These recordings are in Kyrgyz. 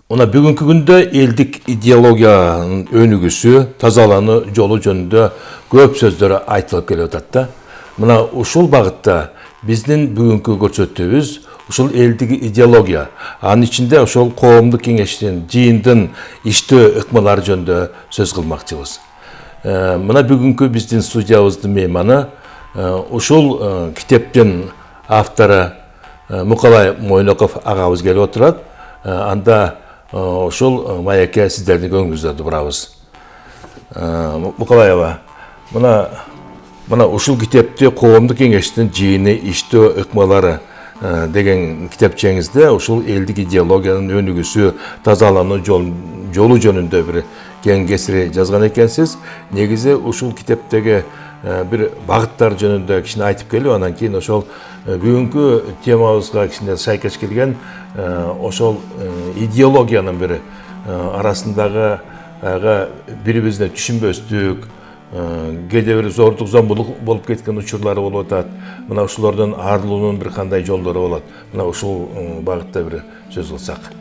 Ona bugünkü günde eldik ideologiyanın önügüsü, tazalаны jolu jönündө көп сөздөрү айтылып келип атат да. Мына ушул багытта биздин бүгүнкү көрсөтүүбүз ушул элдик идеология. Анын ичинде ошол коомдук кеңештин, жыйындын иштөө ыкмалары жөнүндө сөз кылмакчыбыз. Мына бүгүнкү биздин студиябыздын мейманы ушул китептин автору Мукалай Мойноков агабыз келип отурат. Анда ошол маекке сиздердин көңүлүңүздөрдү бурабыз. Мукалаева, мына ушул китепти коомдук кеңештин жыйыны иштөө ыкмалары деген китепчеңизде ушул элдик идеологиянын өнүгүүсү, тазалануу жолу жөнүндө бир кең кесири жазган экенсиз. Негизи ушул китептеги бир багыттар жөнүндө кичине айтып келип, анан кийин ошол бүгүнкү темабызга кичине сайкеш келген ошол идеологиянын бир арасындагы бири-бирибизине түшүнбөстүк, кээде бир зордук зомбулук болуп кеткен учурлары болуп атат. Мына ушулардан арылуунун бир кандай жолдору болот? Мына ушул багытта бир сөз кылсак.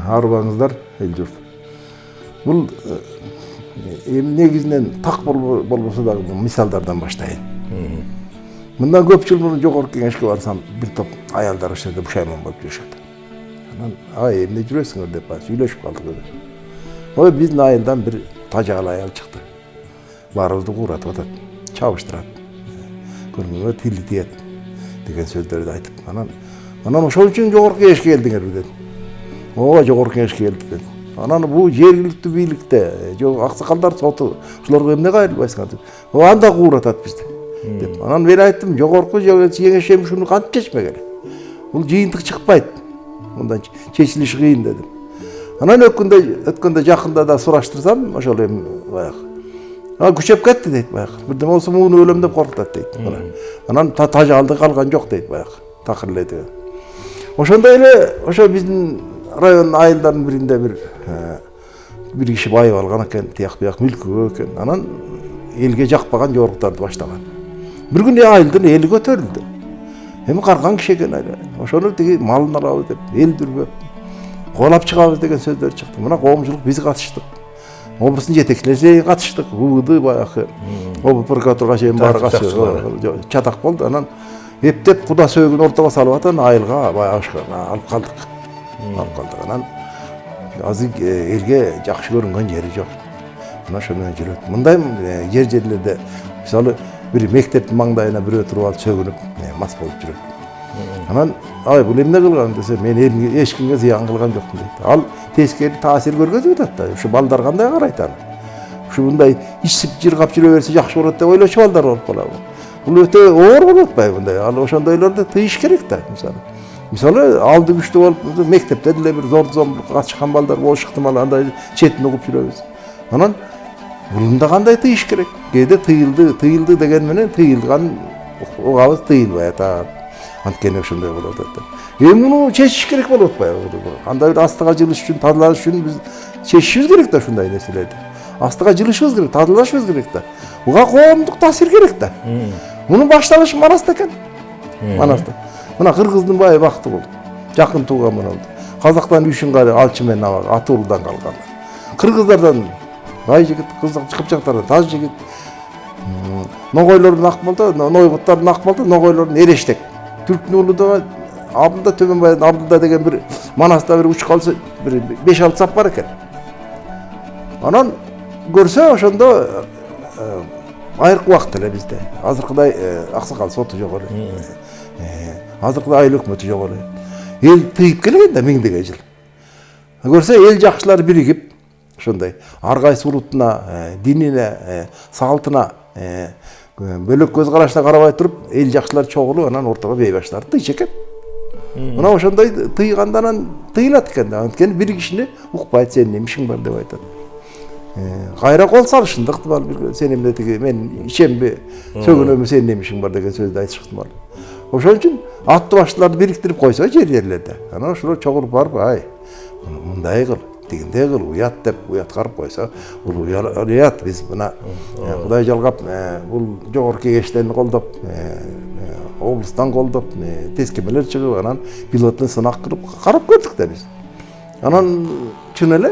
Арыбаңыздар, эл журт. Бул негизинен так болбосо дагы мисалдардан баштайын. Мындан көп жыл мурун жогорку кеңешке барсам, бир топ аялдар ошол жерде бушайман болуп жүрүшөт. Анан эмне жүрөсүңөр деп сүйлөшүп калдык. Ой, биздин айылдан бир тажал аял чыкты. Баарыбызды кууратып атат, чабыштырат. Көрмөгө тили тиет деген сөздөрдү айтып. Анан ошол үчүн жогорку кеңешке келдиңерби дедим. Ооба, жогорку кеңешке келдик дедим. Анан бул жергиликтүү бийликте, аксакалдар соту, ушуларга эмне кайрылбайсыңар деп. Анда кууратат бизди. Деп. Анан мен айттым, жогорку кеңеш ушуну кантип чечмек эле. Бул жыйынтык чыкпайт. Мындан чечилиши кыйын дедим. Анан өткөндө жакында да сураштырсам, ошол эми баягы. Күчөп кетти дейт баягы. Бирдеме болсо муну өлөм деп коркутат дейт. Анан тажалды калган жок дейт баягы. Такыр эле деп. Ошондой эле ошо биздин район айылдардын биринде бир киши байып алган экен, тияк-бияк мүлкүгө экен. Анан элге жакпаган жоруктарды баштаган. Бир күнү айылдын эли көтөрүлдү. Эми карган киши экен айла. Ошону тиги малын алабыз деп, эл дүрбөп, коолап чыгабыз деген сөздөр чыкты. Мына коомчулук биз катыштык. Облустун жетекчилери катыштык. УВД баягы ОБПРК чейин баары катышты. Чатак болду. Анан эптеп куда сөөгүн ортого салып атан айылга баягы алып калдык. Анан азыр элге жакшы көрүнгөн жери жок. Мына ошо менен жүрөт. Мындай жерлерде мисалы бир мектептин маңдайына бирөө туруп алып сөгүнүп мас болуп жүрөт. Анан бул эмне кылган десе, мен эч кимге зыян кылган жокмун дейт. Ал тескери таасир көргөзүп атат да. Ушу балдар кандай карайт аны? Ушу мындай ичип жыргап жүрө берсе жакшы болот деп ойлочу балдар болуп калабы. Бул өтө оор болуп атпайбы мындай? Ал ошондойлорду тыйыш керек да, мисалы алды күчтүү болуп мектепте деле бир зор зомбулукка катышкан балдар болуш ыктымал, андай четин угуп жүрөбүз. Анан булунда кандай тыйыш керек? Кээде тыйылды деген менен тыйылган угабыз тыйылбай атат. Анткени ошондой болуп атат. Эми муну чечиш керек болуп атпайбы? Андай бир астыга жылыш үчүн, тазалаш үчүн биз чечишибиз керек да ушундай нерселерди. Астыга жылышыбыз керек, тазалашыбыз керек да. Буга коомдук таасир керек да. Мунун башталышы Манаста экен. Манаста. Мына кыргыздын бай бакты болду. Жакын тууган болду. Казактан Үйшүнгө алчы менен Атуулудан калган. Кыргыздардан бай жигит, кыпчактардан таз жигит. Ногойлордун Акмалда, Нойгуттардын Акмалда, Ногойлордун Эрештек. Түрктүн уулу Абдулда Төмөнбайдын Абдулда деген бир Манаста бир уч калса бир 5-6 сап бар экен. Анан көрсө ошондо айыркы убакыт эле бизде. Азыркыдай аксакал соту жок эле. Азыркыдай айыл өкмөтү жок эле. Эл тыйып келген да миңдеген жыл. Көрсө эл жакшылар биригип ошондой ар кайсы улутуна, динине, салтына, бөлөк көз карашына карабай туруп, эл жакшылар чогулуп, анан ортого бейбаштарды тыйчу экен. Мына ошондой тыйганда анан тыйылат экен да. Анткени бир кишини укпайт, сенин эмне ишиң бар деп айтат. Кайра кол салышында ыктымал бир сен эмне тиги мен ичемби, сөгүнөмбү, сенин эмне ишиң бар деген сөздү айтыш ыктымал. Ошон үчүн атты баштыларды бириктирип койсо жерлерде, анан ошолор чогулуп барып, мындай кыл, тигиндей кыл, уят деп уят карып койсо, бул уят биз мына Кудай жалгап бул жогорку кеңештен колдоп, облустан колдоп, тескемелер чыгып, анан пилоттун сынак кылып карап көрдүк да биз. Anan çın ele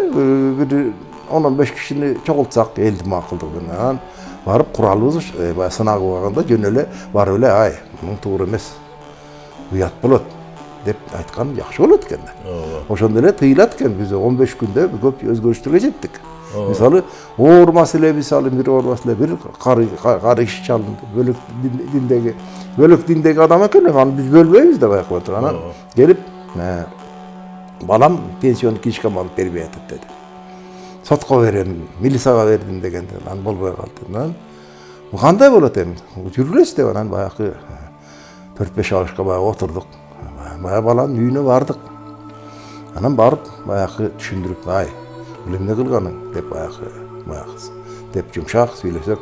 bir 10-15 kişini çoğultsak eldi makıldık ben. Anan barıp kuralımız sınağı baganda jön ele bar ele ay bunun toğru emes. Uyat bolat dep aytkan yaxşı bolat eкен. Oşonda ele tıyılat eken biz 15 günde köp özgörüştürge jettik. Misalı oğur masale misalı bir oğur masale bir karı iş çalındı. Bölük dindeki adam eken biz bölmeyiz de bayak batır. Anan gelip balam pensiyon kişkem alıp terbiye etip dedi. Sotqa verem, milisaga verdim degende lan bolbay kaldı lan. Bu kanday bolat emin? Жүрүлөs деп анан баягы 4-5 ağaçka bayağı oturduk. Bayağı balanın үйüne vardık. Anam barıp bayağı düşündürüp ay bilem ne kılganın dep bayağı dep yumşak söylesek.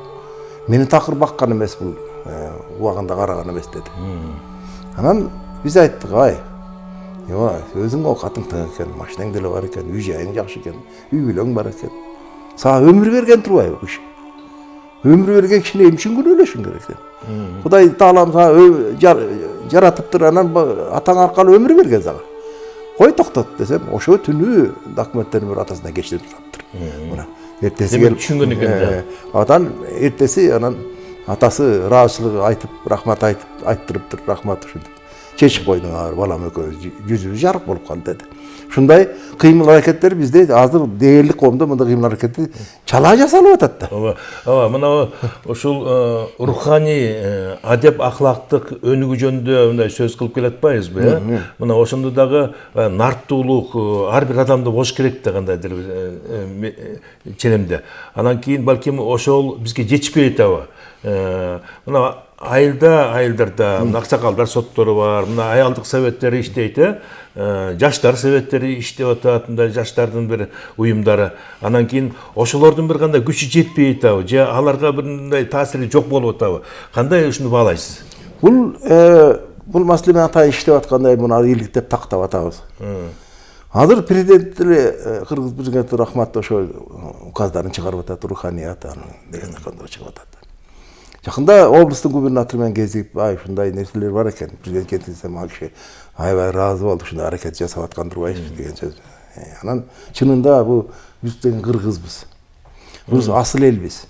Meni takır bakkan emes bu uagında karagan emes dedi. Anam biz ayttık ay yo özüң o katın tığ eken, maşinaң dele var eken, üy jayың jakşı eken, üy bileň bar eken. Sağa ömür bergen turbayбы bu iş. Ömür bergen kişine emşin gün öleşin gerek. Kuday taalam sana jaratıptır anan ataң arkalı ömür bergen sana. Koy toktot desem, oşo tünü dokumentlerini bir atasına geçirip saptır. Buna ertesi gelip düşüngөн eken. Atan ertesi anan atası rahatsızlığı aytıp rahmat ayttırıptır rahmat üşündü. Çeşip koydun ağır balam ököz yüzümüz jarık bolup kaldı dedi. Şunday kıyımlı hareketleri bizde hazır değerli konuda mında kıyımlı hareketleri çala jasalıp atatdı. Aba mına oşul ruhani adep ahlaktık önügü jönündө mындай söz kılıp keletpayızbı. Mına oşondo dagı narttуулuk har bir adamda boş керек degandaydır çenemde. Anan keyin balkim oşol bizge жетишпейт aba. Mına ayıldarda aksakaldar sottoru var, mına ayaldık sovetleri işteyt, жаштар советтери иштеп атат, мындай жаштардын bir уюмдары. Анан кийин ошолордун bir кандай күчү жетпей атабы, же аларга bir мындай таасири жок болуп атабы. Кандай ушуну баалайсыз? Бул маселе мен атайын иштеп аткандай муну ыйлык деп тактап атабыз. Азыр президент Кыргыз президенти Рахмат ошо указдарын чыгарып атат, руханият деген кандай чыгып атат. Жақында облыстың губернаторымен кезігіп, ай, шындай нәрселер бар екен, президент кентінсе маған кіші, айбай разы болдық, шындай әрекет жасап атқан тұрбайшы деген сөз. Анан шынында бұл біз деген қырғызбыз. Біз асыл елбіз.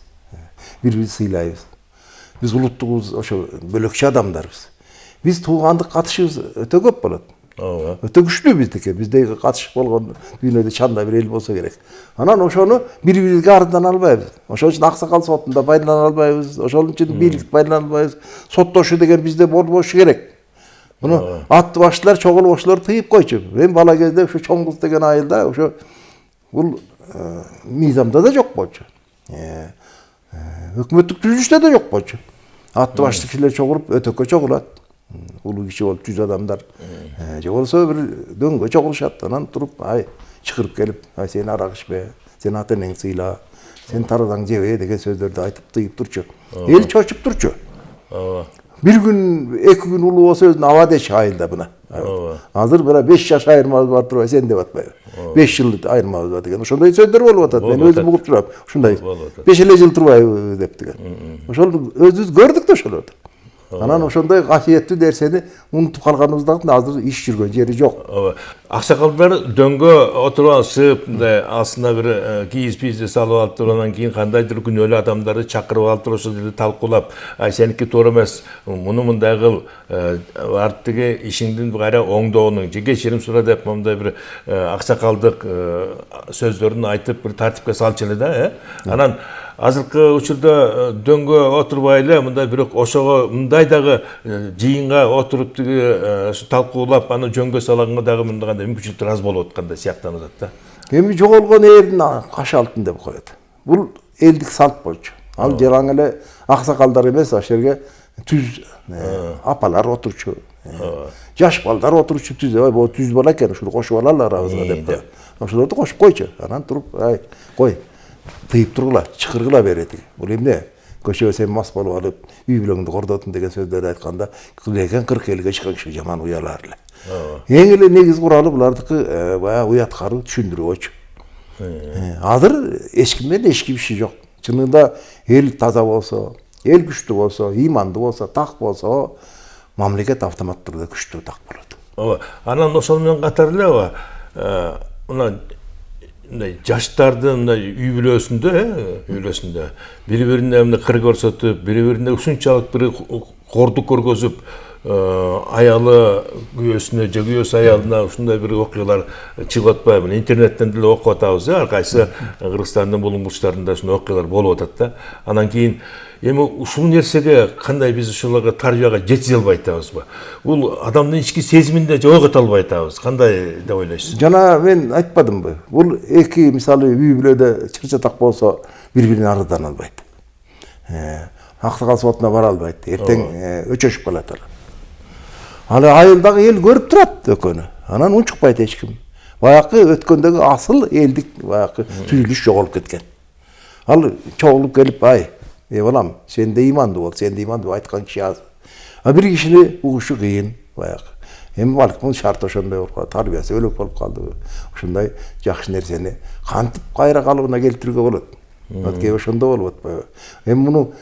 Bir-birimizi сыйлайбыз. Біз ұлттығымыз ошо бөлөкчө адамдарбыз. Біз туғандық қатышыбыз өтө көп болот. Өтө күчтүү биздики. Биздеги катышык болгон дүйнөдө чанда бир эл болсо керек. Анан ошону бири-бирибизге арыздан албайбыз. Ошол үчүн аксакал сотунда пайдалана албайбыз. Ошол үчүн бийлик пайдалана албайбыз. Соттошу деген бизде болбошу керек. Муну атты баштылар, чогул баштылар тыйып койчу. Мен бала кезде ушу чоң кыз деген айылда ошо бул мыйзамда да жок болчу. Өкмөттүк түзүлүштө да жок болчу. Атты башты кишилер чогулуп өтөккө чогулат. Улуу киши болуп 100 адамдар. Же болсо бир дөңгө чогулушат. Анан туруп ай чыгырып келип, ай сен арак ичпе, сен ата энеңди сыйла, сен тарадаң жебе деген сөздөрдү айтып тыйып турчу. Эл чочуп турчу. Bir gün, 2 gün ulu olsa özünü hava deş ayılda buna. Hazır bana 5 yaş ayırmamız var durma, sen de batmayı. 5 yıl ayırmamız var diye. Şunday sözler olup atat. Ben özüm okup duram. Şunday. 5 yıl durmayı depti. Şunu özümüz gördük de şunu. Anan ошондой касиеттүү нерсени унутуп калганыбыздан азыр иш жүргөн жери жок. Аксакалдар дөңгө отуруп алышып, мындай астына бир кийиз-пийизди салып алып туруп, анан кийин кандайдыр күнөөлүү адамдарды чакырып алып туруп, ошол жерде талкуулап, сеники туура эмес, муну мындай кыл, артыгы ишиңдин кайра оңдоонуң, же кечирим сура деп мындай бир аксакалдык сөздөрүн айтып, бир тартипке салчу эле да, Анан азыркы учурда дөңгө отурбай эле мындай бирок ошого мындай дагы жыйынга отуруп тиги талкуулап аны жөнгө салганга дагы мындай мүмкүнчүлүктөр аз болуп аткандай сыяктанып атат да. Эми жоголгон эрдин каш алтын деп коет. Бул элдик салт болчу. Ал жараң эле аксакалдар эмес, аш жерге түз апалар отурчу. Жаш балдар отурчу түз, ой, бул түз бала экен, ушуну кошуп алалар арабызга деп. Ошолорду кошуп койчу. Анан туруп, ай, кой. Тыйып тургула, чыкыргыла береди. Бул эмне? Көчөгө сен мас болуп алып, үй бүлөңдү кордотун деген сөздөрдү айтканда, кылган 40 элге чыккан киши жаман уялар эле. Эң эле негиз куралы булардыкы баягы уяткаруу түшүндүрүү болчу. Азыр эч ким менен эч ким иши жок. Чынында эл таза болсо, эл күчтүү болсо, ыймандуу болсо, так болсо, мамлекет автомат түрдө күчтүү так болот. Анан ошол менен катар эле мына мындай жаштардын мындай үй бүлөсүндө бири-бирине мына кыр көрсөтүп, бири-бирине ушунчалык бир кордук көргөзүп, аялы күйөөсүнө же күйөөсү аялына ушундай бир окуялар чыгып атпайбы? Интернеттен деле окуп атабыз, ар кайсы Кыргызстандын булуң бурчтарында ушундай окуялар болуп атат да. Анан кийин эми ушул нерсеге кандай биз ушуларга тарбияга жеткизе албай атабызбы? Бул адамдын ички сезиминде же ойгото албай атабыз? Кандай деп ойлойсуз? Жана мен айтпадымбы? Бул эки мисалы үй бүлөдө чыр-чатак болсо бири-бирине арыздан албайт. Актыгал сотуна бара албайт. Эртең өчөшүп калат алар. Аны айылдагы эл көрүп турат экөөнү. Анан унчукпайт эч ким. Баягы өткөндөгү асыл элдик баягы түзүлүш жоголуп кеткен. Ал чогулуп келип, ай, балам, сен де имандуу бол, сен де имандуу айткан киши аз. А бир кишини угушу кыйын баягы. Эми балким шарт ошондой болуп калды, тарбиясы өлөк болуп калды. Ушундай жакшы нерсени кантип кайра калыбына келтирүүгө болот? Кээ ошондо болуп атпайбы? Эми муну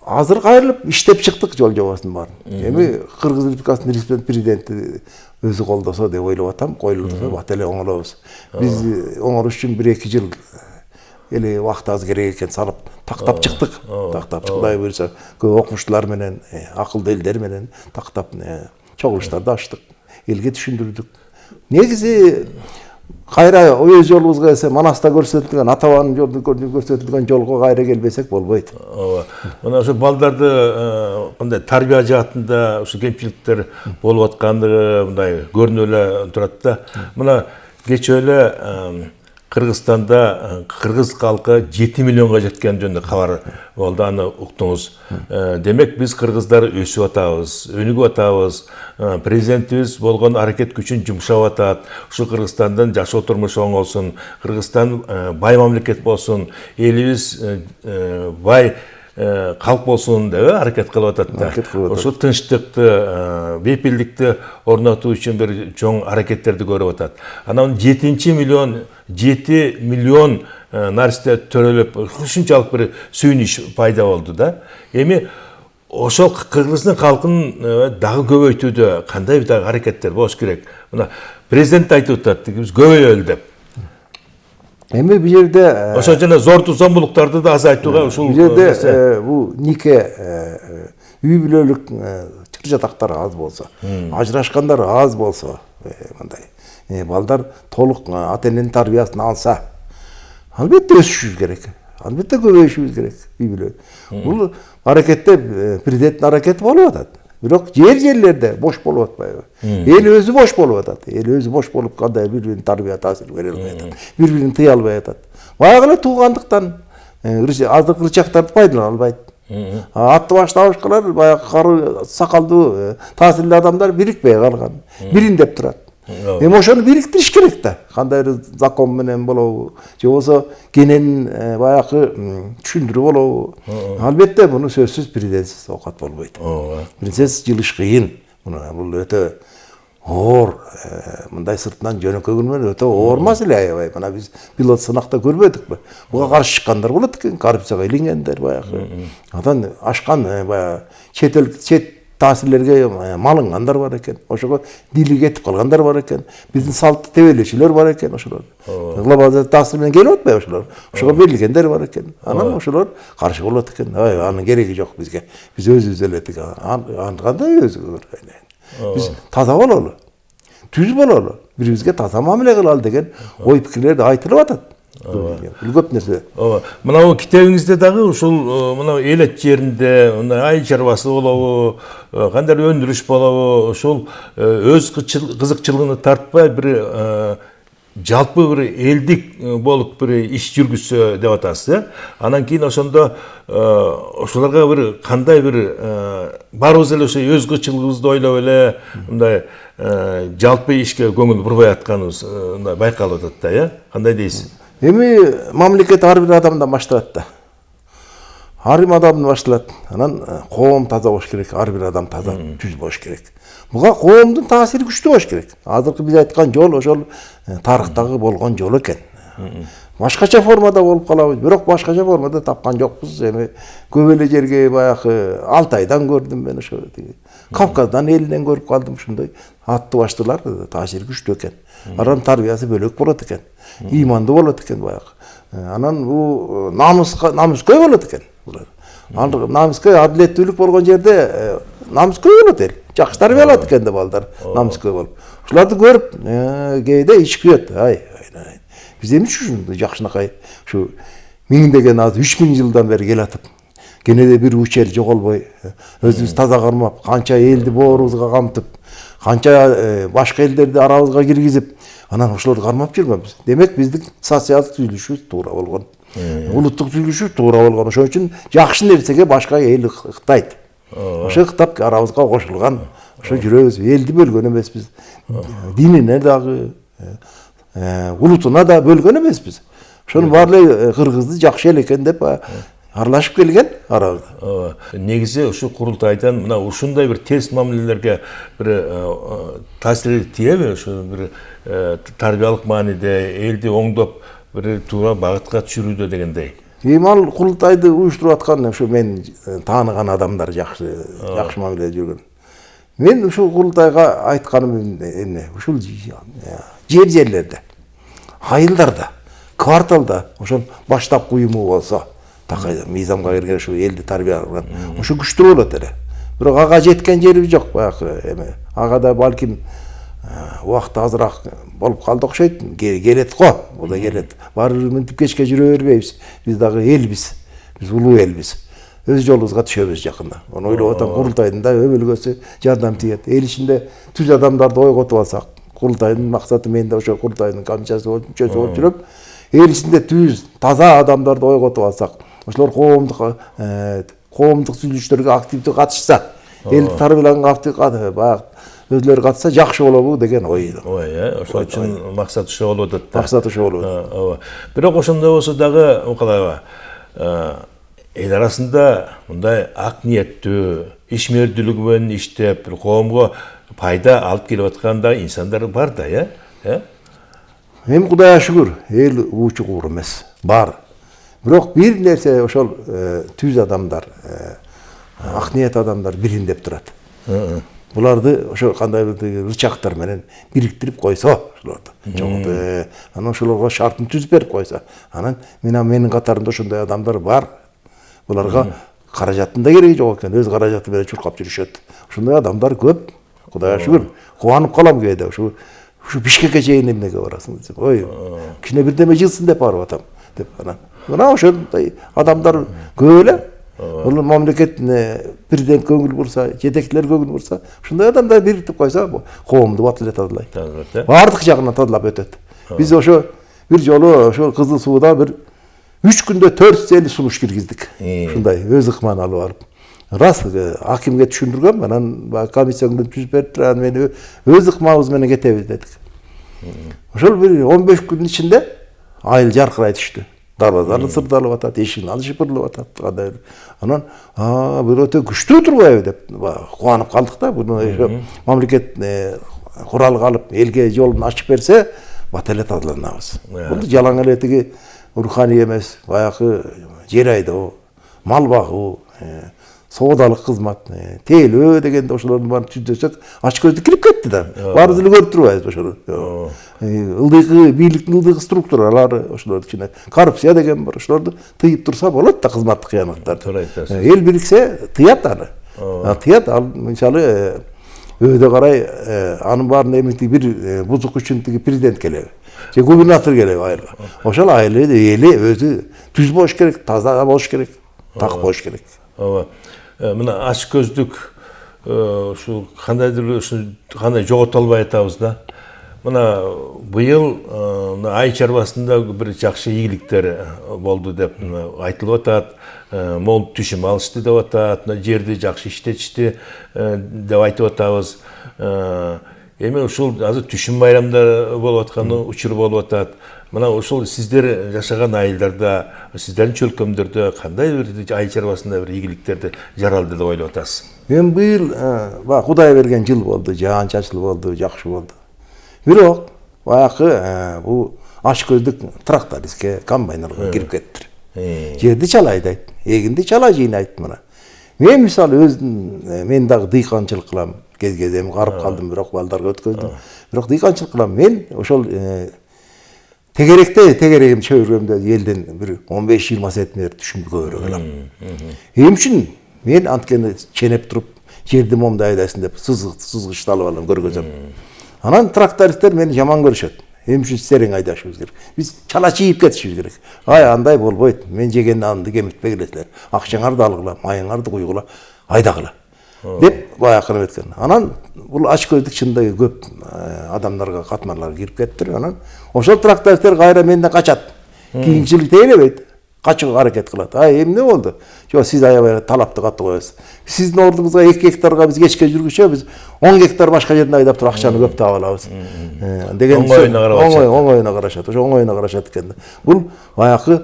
азыр кайрылып иштеп чыктык жол жобосунун баарын. Эми Кыргыз Республикасынын президенти өзү колдосо деп ойлоп атам, коюлса бат эле оңолобуз. Биз оңолуш үчүн 1-2 жыл эле убакыт аз керек экен салып тактап чыктык. Тактап Кудай буйрса көп окумуштуулар менен, акылдуу элдер менен тактап чогулуштарды ачтык, элге түшүндүрдүк. Негизи кайра өз жолубузга келсе, Манаста көрсөтүлгөн, ата бабанын жолунда көрсөтүлгөн жолго кайра келбесек болбойт. Ооба. Мына ошо балдарды кандай тарбия жаатында ушу кемчиликтер болуп аткандыгы мындай көрүнүп эле турат да. Мына кечээ эле Кыргызстанда кыргыз калкы 7 миллионго жеткен жөнүндө кабар болду, аны уктуңуз. Демек биз кыргыздар өсүп атабыз, өнүгүп атабыз. Президентибиз болгон аракет күчүн жумшап атат. Ушу Кыргызстандын жашоо турмушу оңолсун, Кыргызстан бай мамлекет болсун, элибиз бай калк болсун деп аракет кылып атат да. Ошо тынчтыкты, бейпилдикти орнотуу үчүн бир чоң аракеттерди көрүп атат. Анан 7 миллион наристе төрөлүп, ушунчалык бир сүйүнүч пайда болду да. Эми ошол Кыргыздын калкын дагы көбөйтүүдө кандай бир аракеттер болуш керек? Мына президент айтып атат, биз көбөйөлү деп. Эми бул жерде ошо жана зордуу зомбулуктарды да азайтууга ушул бул жерде бул нике үй бүлөлүк чыр-чатактар аз болсо, ажырашкандар аз болсо, мындай балдар толук ата эненин тарбиясын алса, албетте өсүшүбүз керек. Албетте көбөйүшүбүз керек үй бүлө. Бул аракетте президенттин аракети болуп атат. Бирок жерлерде бош болуп атпайбы? Эл өзү бош болуп атат. Эл өзү бош болуп кандай бири-бирин тарбия таасир бере албай атат. Бири-бирин тыя албай атат. Баягы эле туугандыктан азыркы рычагтарды пайдалана албайт. Атты баштабышкалар баягы кары сакалдуу таасирлүү адамдар бирикпей калган. Бирин деп турат. Эми ошону бириктириш керек да. Кандайдыр закон менен болобу, же болбосо кенен баягы түшүндүрүү болобу. Албетте муну сөзсүз президентсиз окат болбойт. Президентсиз жылыш кыйын. Бул өтө оор, мындай сыртынан жөнөкөй көрүнөт, өтө оор маселе аябай. Мына биз пилот сынакта көрбөдүкпү? Буга каршы чыккандар болот экен, коррупцияга илингендер баягы. Андан ашкан баягы чет таасирлерге малынгандар бар экен. Ошого дили кетип калгандар бар экен. Биздин салтты тебелечүлөр бар экен ошолор. Глобалдык таасир менен келип атпайбы ошолор? Ошого берилгендер бар экен. Анан ошолор каршы болот экен. Анын кереги жок бизге. Биз өзүбүз эле тиги. Аны кандай өзү? Биз таза бололу. Түз бололу. Бирибизге таза мамиле кылалы деген ой пикирлер айтылып атат. Көп нерсе. Мына китебиңизде дагы ушул мына элет жеринде ай чарбасы болобу, кандай өндүрүш болобу, ошол өз кызыкчылыгын тартпай бир жалпы бир элдик болуп бир иш жүргүзсө деп атасыз, Анан кийин ошондо ошолорго бир кандай бир барыбыз эле ошо өз кызыкчылыгыбызды ойлоп эле мындай жалпы ишке көңүл бурбай атканыбыз мындай байкалып атат да, Кандай дейсиз? Эми мамлекет ар бир адамдан башталат да. Ар бир адамдан башталат. Анан коом таза болуш керек, ар бир адам таза түз болуш керек. Буга коомдун таасири күчтүү болуш керек. Азыркы биз айткан жол ошол тарыхтагы болгон жол экен. Башкача формада болуп калабыз, бирок башкача формада тапкан жокпуз. Эми көп эле жерге баягы Алтайдан көрдүм мен ошо. Кавказдан элинен көрүп калдым ушундай атты баштылар таасири күчтүү экен. Анан тарбиясы бөлөк болот экен. Ыймандуу болот экен баягы. Анан бул намыскөй болот экен булар. Намыскөй адилеттүүлүк болгон жерде намыскөй болот эл. Жакшы тарбиялат экен да балдар намыскөй болуп. Ушуларды көрүп кээде ич күйөт. Биз эмне ушундай жакшынакай ушу миңдеген аз 3000 жылдан бери келатып, кенеде бир учер жоголбой, өзүбүз таза кармап, канча элди боорубузга камтып, канча башка элдерди арабызга киргизип, анан ошолорду кармап жүргөнбүз. Демек биздин социалдык түзүлүшүбүз туура болгон. Улуттук түзүлүшүбүз туура болгон. Ошон үчүн жакшы нерсеге башка эл ыктайт. Ошо ыктап арабызга кошулган. Ошо жүрөбүз. Элди бөлгөн эмеспиз. Динине дагы, улутуна да бөлгөн эмеспиз. Ошонун баары эле кыргызды жакшы эл экен деп аралашып келген арабызда. Негизи ушу курултайдан мына ушундай бир терс мамилелерге бир таасир тийеби? Ушу бир тарбиялык мааниде элди оңдоп бир туура багытка түшүрүүдө дегендей. Эми ал курултайды уюштуруп аткан ушу мен тааныган адамдар жакшы мамиледе жүргөн. Мен ушул курултайга айтканым эмне? Ушул жерлерде, айылдарда, кварталда ошол баштапкы уюму болсо, мыйзамга кирген ушу элди тарбиялagан, ошо күчтүү болот эле. Бирок ага жеткен жерибиз жок баягы эме. Ага да балким убакыт азыраак болуп калды окшойт. Келет го, бул да келет. Баары мынтип кечке жүрө бербейбиз. Биз дагы элбиз. Биз улуу элбиз. Өз жолубузга түшөбүз жакында. Аны ойлоп атам, курултайдын да өбөлгөсү жардам тиет. Эл ичинде түз адамдарды ойготуп алсак, курултайдын максаты мен да ошо курултайдын камчасы болуп, мүчөсү болуп жүрөм. Эл ичинде түз, таза адамдарды ойготуп алсак, ошолор коомдук түзүлүштөргө активдүү катышса, элди тарбиялаганга активдүү баягы өзлөрү катышса жакшы болобу деген ой. Ошол үчүн максат ошо болуп атат да. Максат ошо болуп. Бирок ошондой болсо дагы калайбы? Эл арасында мындай ак ниеттүү, ишмердүүлүгү менен иштеп, коомго пайда алып келип аткан да инсандар бар да, Эми Кудайга шүгүр, эл уучу куур эмес, бар. Бирок бир нерсе ошол түз адамдар, ак ниет адамдар бириндеп турат. Буларды ошо кандайдыр ырчактар менен бириктирип койсо, ошолорду чоңду, анан ошолорго шартын түзүп берип койсо, анан менин катарымда ошондой адамдар бар. Буларга каражаттын да кереги жок экен, өз каражаты менен чуркап жүрүшөт. Ошондой адамдар көп. Кудайга шүгүр. Кубанып калам кээде ушу Бишкекке чейин эмнеге барасың десем, ой, кичине бирдеме жылсын деп барып атам деп анан. Мына ошондой адамдар көп эле. Бул мамлекеттин президент көңүл бурса, жетекчилер көңүл бурса, ушундай адамдар бириктип койсо, коомду батыл эте алат. Бардык жагынан тазалап өтөт. Биз ошо бир жолу ошо Кызыл Сууда бир 3 күндө 450 сунуш киргиздик. Ушундай өз ыкман алып алып. Рас акимге түшүндүргөм, анан комиссияны түзүп бериптир, анан мен өз ыкмабыз менен кетебиз дедик. Ошол бир 15 күндүн ичинде айыл жаркырай түштү. Дарбазаны сырдалып атат, эшигин алышыпырылып атат. Кандай анан бир өтө күчтүү турбайбы деп кубанып калдык да. Буну мамлекет куралга алып элге жолун ачып берсе, бат эле тазаланабыз. Бул жалаң эле тиги руханий эмес, баягы жер айдоо, мал багуу, соодалык кызмат, тейлөө дегенде ошолордун баарын түздөсөк, ач көздү кирип кетти да. Баарыбыз эле көрүп турбайбыз ошолорду. Ылдыйкы бийликтин ылдыйкы структуралары ошолордун ичинде коррупция деген бар. Ошолорду тыйып турса болот да кызматтык кыянаттарды. Эл бириксе тыят аны. Тыят ал мисалы өйдө карай анын баарын эмити бир бузук үчүн тиги президент келеби. Же губернатор келеби айылга. Ошол айылы эли өзү түз болуш керек, таза болуш керек, так болуш керек. Мына ач көздүк ушу кандайдыр кандай жогото албай атабыз да. Мына быйыл ай чарбасында бир жакшы ийгиликтер болду деп айтылып атат. Мол түшүм алышты деп атат. Жерди жакшы иштетишти деп айтып атабыз. Эми ушул азыр түшүм байрамдар болуп атканы учур болуп атат. Мына ушул сиздер жашаган айылдарда, сиздердин чөлкөмдөрдө кандай бир ай чарбасында бир ийгиликтерди жаралды деп ойлоп атасыз? Мен быйыл Кудай берген жыл болду, жаан чачылуу болду, жакшы болду. Бирок баягы бул aç көздік трактористке, комбайнерға кіріп кеттір. Жерді чалайды айт, егінді чала жинайды мына. Мен мысалы мен дағы дыйқаншылық қылам, кез-кезем қарып қалдым, бірақ балдарға өткөздім. Бірақ дыйқаншылық қылам, мен ошол тегерегім чөйіргемде елден бір 15-20 сетмер түшімді көбірек алам. Үшін мен анткені ченеп тұрып, жерді момда айдайсын деп сызғышталып алам, көргөзем. Анан трактористтер мені жаман көрүшөт. Үшін стерең айдашыбыз керек. Біз чала чийип кетишибиз керек. Ай, андай болбойт. Мен жеген анды кемитпей келесилер. Акчаңарды алгыла, майыңарды куйгула, айдагыла. Деп баякырып эткен. Анан бул ач көздүк чында көп адамдарга, катмарларга кирип кеттир. Анан ошол трактористтер кайра менден качат. Кийинчилик тейлебейт. Качууга аракет кылат. Ай, эмне болду? Жок, сиз аябай талапты катуу коесуз. Сиздин ордуңузга 2 гектарга биз кечке жүргүчөбүз. 10 гектар башка жерден айдап туруп акчаны көп таап алабыз. Деген оңоюна карашат. Ошо оңоюна карашат экен. Бул баягы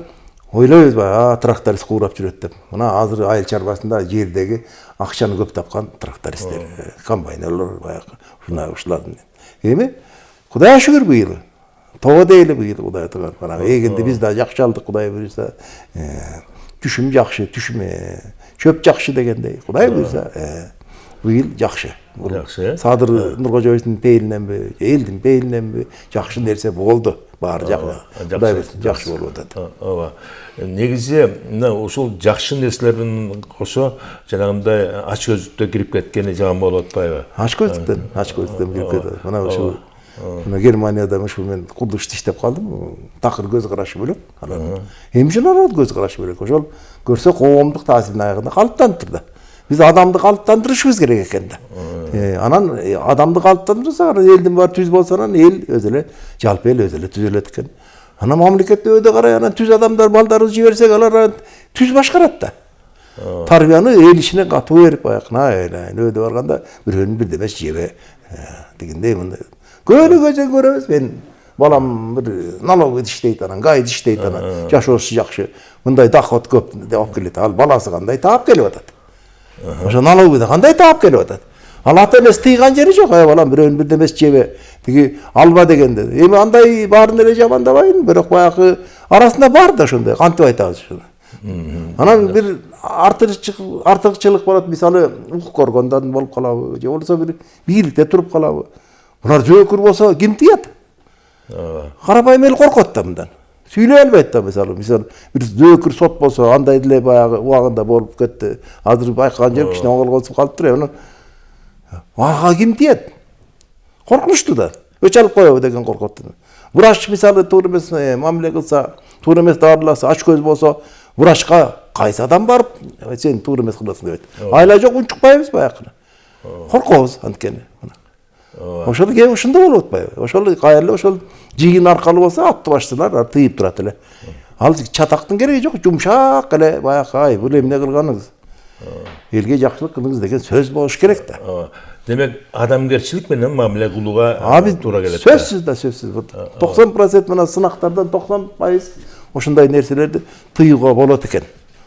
ойлойбуз баягы тракторист куурап жүрөт деп. Мына азыр айыл чарбасында жердеги акчаны көп тапкан трактористтер, комбайнерлер баягы ушулардын. Эми Кудайга шүгүр быйыл. Тоо дейли быйыл Кудай тыгар. Мына эгинди биз да жакшы алдык, Кудай буйрса. Түшүм жакшы, чөп жакшы дегендей. Кудай буйрса, быйыл жакшы. Жакшы. Садыр Нуркожоевдун пейилиненби, элдин пейилиненби жакшы нерсе болду. Баары жакшы. Кудай буйрса жакшы болуп атат. Ооба. Негизи мына ушул жакшы нерселердин кошо жанагындай ач көздүктө кирип кеткени жаман болуп атпайбы? Ач көздүктөн кирип кетет. Мына ушул Германияда ушу мен курдушта иштеп калдым. Такыр көз карашы бөлөк. Эмжинарат көз карашы бөлөк. Ошол көрсө коомдук таасирдин аягында калыптанып турду. Биз адамды калыптандырышыбыз керек экен да. Анан адамды калыптандырсак, элдин баары түз болсо, анан эл өзү эле, жалпы эл өзү эле түзөлөт экен. Анан мамлекетте өйдө карай, анан түз адамдар балдарын жиберсек, алар түз башкарат да. Тарбияны эл ишине катуу берип аякына, өйдө барганда бирөөнүн бирдемес жебе дегендей мындай. Көзөн көрөбүз. Мен балам бир налог иштейт, анан гайд иштейт, анан жашоосу жакшы. Мындай доход көп деп алып келет. Ал баласы кандай таап келип атат. Ошо налогу да кандай таап келип атат. Ал ата энеси тыйган жери жок. Балам бирөөнүн бирдемес жебе. Тиги алба дегенде. Эми андай баарын эле жамандабайын, бирок баягы арасында бар да ошондой. Кантип айтабыз ушуну. Анан бир артыкчылык болот. Мисалы, ук көргөндөн болуп калабы, же болсо бир бийликте туруп калабы. Bunlar zökür bolsa kim tiyat? Karabay mel korkot da bundan. Süyle elbet da mesela bir zökür sot bolsa anday dile bayağı uağında bolup ketdi. Hazır baykan jer kişine oğul olsup kalıp duruyor. Vağa kim tiyat? Korkmuştu da. Öç alıp koyuyor degen korkottu. Vuraş misali tuğru emes mamle kılsa, tuğru emes dağırlasa, aç göz bolsa, vuraşka kaysadan barıp sen tuğru emes kılasın evet. Ayla çok unçukpayız bayakını. Korkobuz antkeni. Ошол кээ ушунда болуп атпайбы? Ошол кайрылып ошол жигин аркалуу болсо атты баштылар тыйып турат эле. Ал чатактын кереги жок, жумшак эле баягы ай бул эмне кылганыңыз? Элге жакшылык кылыңыз деген сөз болуш керек да. Демек адамгерчилик менен мамиле кылууга туура келет. Сөзсүз да сөзсүз. 90% мына сынактардан 90% ошондой нерселерди тыюуга болот экен.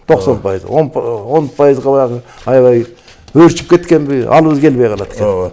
90%, 10%га баягы аябай өөрчүп кеткенби, алыбыз келбей калат экен.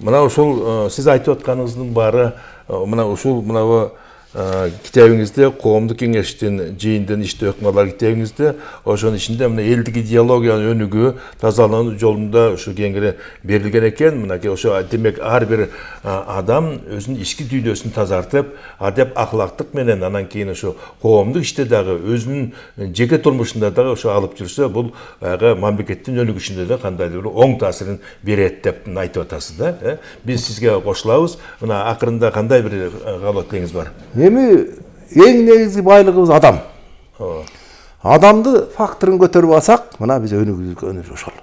Мына ушул сиз айтып атканыңыздын баары мына ушул мына китебиңизде коомдук кеңештин жыйындын иште өкмөлөр китебиңизде ошонун ичинде мына элдик идеологиянын өнүгүү тазалануу жолунда ушу кеңири берилген экен. Мынакей ошо демек ар бир адам өзүнүн ички дүйнөсүн тазартып, адеп ахлактык менен анан кийин ошо коомдук иште дагы өзүнүн жеке турмушунда дагы ошо алып жүрсө, бул баягы мамлекеттин өнүгүшүндө да кандайдыр бир оң таасирин берет деп айтып атасыз да. Биз сизге кошулабыз. Мына акырында кандай бир каалоо тилегиңиз бар? Эми эң негизги байлыгыбыз адам. Адамды факторун көтөрүп алсак, мына биз өнүгүүбүз ошол.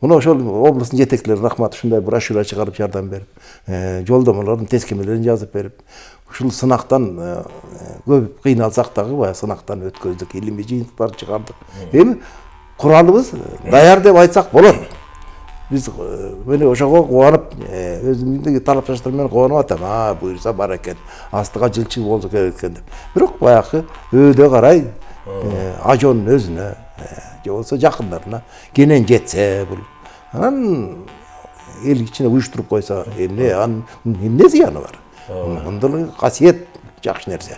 Мына ошол облустун жетекчилери рахмат ушундай брошюра чыгарып жардам берип, жолдомолордун тескемелерин жазып берип, ушул сынактан көп кыйналсак дагы баягы сынактан өткөздүк, илимий жыйынтыктар чыгардык. Эми куралыбыз даяр деп айтсак болот. Biz beni ошого кубанып, өзүмдүн талапдаштарым менен кубанып атам. Буйрса бар экен. Астыга жылчы болду керек экен деп. Бирок баягы өйдө карай ажонун өзүнө, же болсо жакындарына кенен жетсе бул. Анан эл ичине уюштуруп койсо, эмне зыяны бар? Мындай касиет Жақсы нәрсе.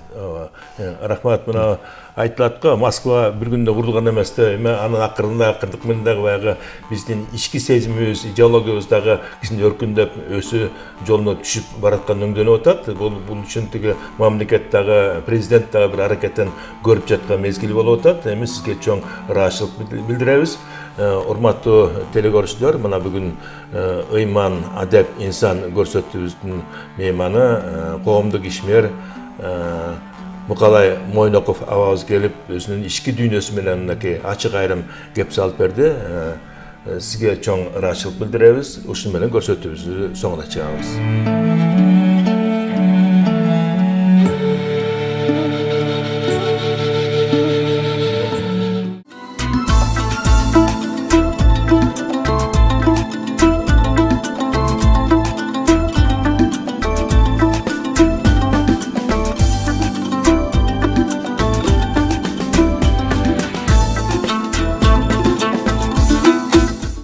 Рахмат, мына айтылатқа Москва бір күнде құрылған емес те, анын ақырында қырдық мыңдағы баяғы біздің ішкі сезіміміз, идеологиямыздағы кісінің өркіндеп өсі жолына түшіп баратқан өңденіп отады. Бұл үшін тіге мамлекеттағы президенттағы бір әрекеттен көріп жатқан мезгіл болып отады. Емес сізге чоң рахмат білдіреміз. Урматтуу телекөрүүчүлөр, мына бүгүн ыйман адеп инсан көрсөтүүбүздүн мейманы коомдук ишмер Мукалай Мойноков абабыз келип өзүнүн ички дүйнөсү менен мынакей ачык айрым кеп салып берди. Сизге чоң ыраазычылык билдиребиз. Ушуну менен көрсөтүүбүздү соңуна чыгабыз.